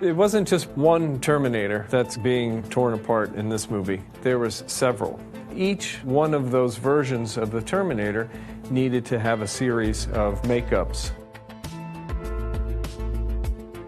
It wasn't just one Terminator that's being torn apart in this movie. There was several. Each one of those versions of the Terminator needed to have a series of makeups.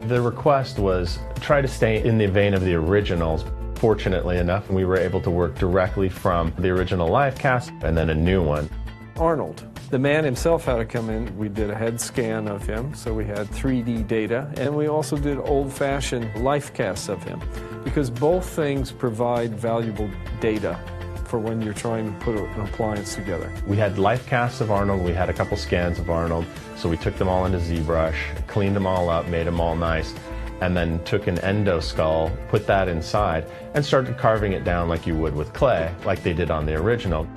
The request was try to stay in the vein of the originals. Fortunately enough, we were able to work directly from the original live cast and then a new one. Arnold, the man himself, had to come in. We did a head scan of him, so we had 3D data, and we also did old-fashioned life casts of him, because both things provide valuable data for when you're trying to put an appliance together. We had life casts of Arnold, we had a couple scans of Arnold, so we took them all into ZBrush, cleaned them all up, made them all nice, and then took an endo skull, put that inside, and started carving it down like you would with clay, like they did on the original.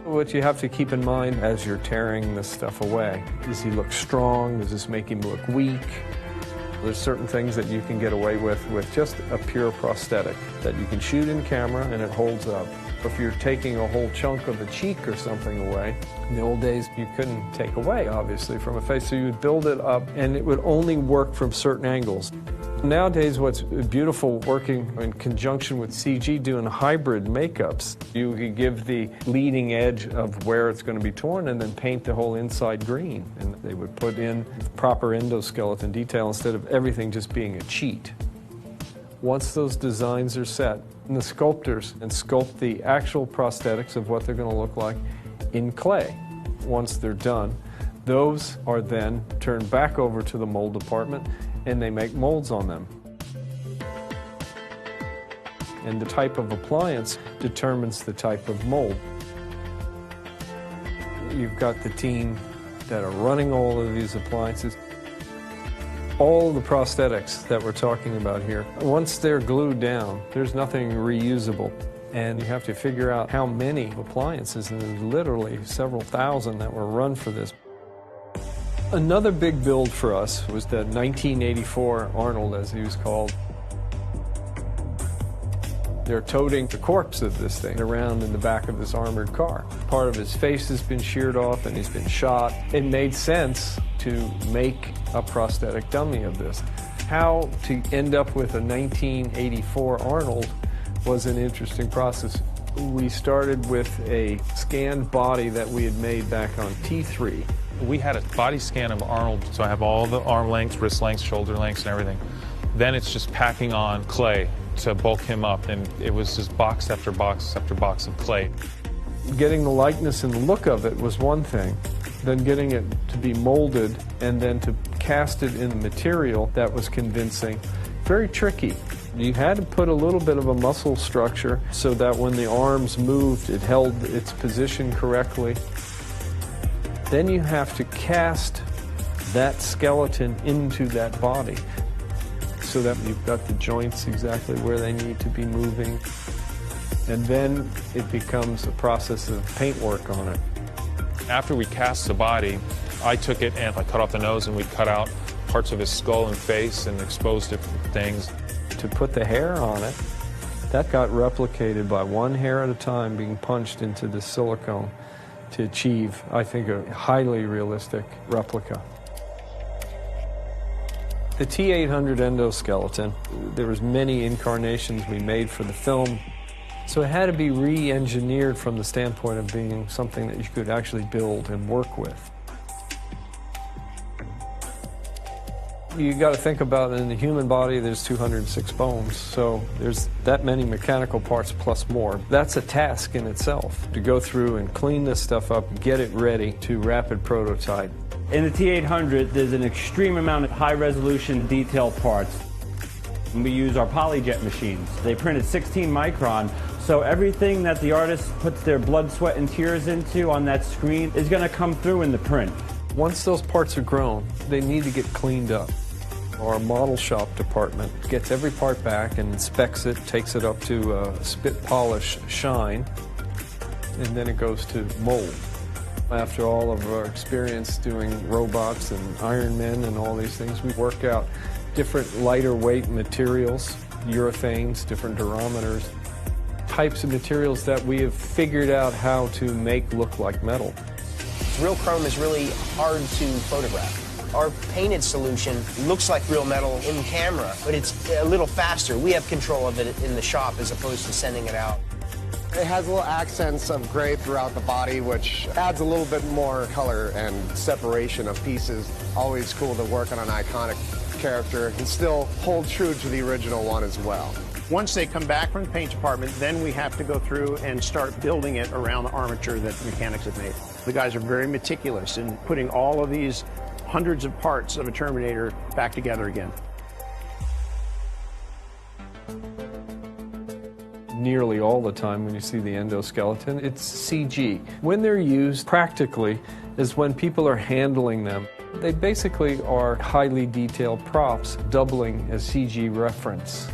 What you have to keep in mind as you're tearing this stuff away, does he look strong? Does this make him look weak? There's certain things that you can get away with just a pure prosthetic that you can shoot in camera and it holds up. If you're taking a whole chunk of a cheek or something away, in the old days you couldn't take away, obviously, from a face, so you would build it up and it would only work from certain angles. Nowadays, what's beautiful working in conjunction with CG, doing hybrid makeups, you could give the leading edge of where it's going to be torn and then paint the whole inside green. And they would put in proper endoskeleton detail instead of everything just being a cheat. Once those designs are set, the sculptors and sculpt the actual prosthetics of what they're going to look like in clay. Once they're done, those are then turned back over to the mold department and they make molds on them. And the type of appliance determines the type of mold. You've got the team that are running all of these appliances. All the prosthetics that we're talking about here, once they're glued down, there's nothing reusable. And you have to figure out how many appliances, and there's literally several thousand that were run for this. Another big build for us was the 1984 Arnold, as he was called. They're toting the corpse of this thing around in the back of this armored car. Part of his face has been sheared off and he's been shot. It made sense to make a prosthetic dummy of this. How to end up with a 1984 Arnold was an interesting process. We started with a scanned body that we had made back on T3. We had a body scan of Arnold, so I have all the arm lengths, wrist lengths, shoulder lengths, and everything. Then it's just packing on clay to bulk him up, and it was just box after box after box of clay. Getting the likeness and the look of it was one thing, then getting it to be molded and then to cast it in the material that was convincing. Very tricky. You had to put a little bit of a muscle structure so that when the arms moved, it held its position correctly. Then you have to cast that skeleton into that body so that you've got the joints exactly where they need to be moving. And then it becomes a process of paintwork on it. After we cast the body, I took it and I cut off the nose and we cut out parts of his skull and face and exposed different things. To put the hair on it, that got replicated by one hair at a time being punched into the silicone to achieve, I think, a highly realistic replica. The T-800 endoskeleton, there was many incarnations we made for the film, so it had to be re-engineered from the standpoint of being something that you could actually build and work with. You got to think about in the human body there's 206 bones, so there's that many mechanical parts plus more. That's a task in itself, to go through and clean this stuff up, get it ready to rapid prototype. In the T-800, there's an extreme amount of high-resolution detail parts. We use our PolyJet machines. They print at 16 micron, so everything that the artist puts their blood, sweat, and tears into on that screen is going to come through in the print. Once those parts are grown, they need to get cleaned up. Our model shop department gets every part back and inspects it, takes it up to a spit polish shine, and then it goes to mold. After all of our experience doing robots and Iron Men and all these things, we work out different lighter weight materials, urethanes, different durometers, types of materials that we have figured out how to make look like metal. Real chrome is really hard to photograph. Our painted solution looks like real metal in camera, but it's a little faster. We have control of it in the shop as opposed to sending it out. It has little accents of gray throughout the body, which adds a little bit more color and separation of pieces. Always cool to work on an iconic character and still hold true to the original one as well. Once they come back from the paint department, then we have to go through and start building it around the armature that the mechanics have made. The guys are very meticulous in putting all of these hundreds of parts of a Terminator back together again. Nearly all the time when you see the endoskeleton, it's CG. When they're used practically is when people are handling them. They basically are highly detailed props, doubling as CG reference.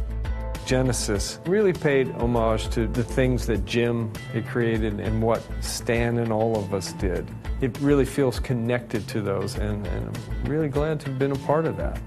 Genesis really paid homage to the things that Jim had created and what Stan and all of us did. It really feels connected to those, and I'm really glad to have been a part of that.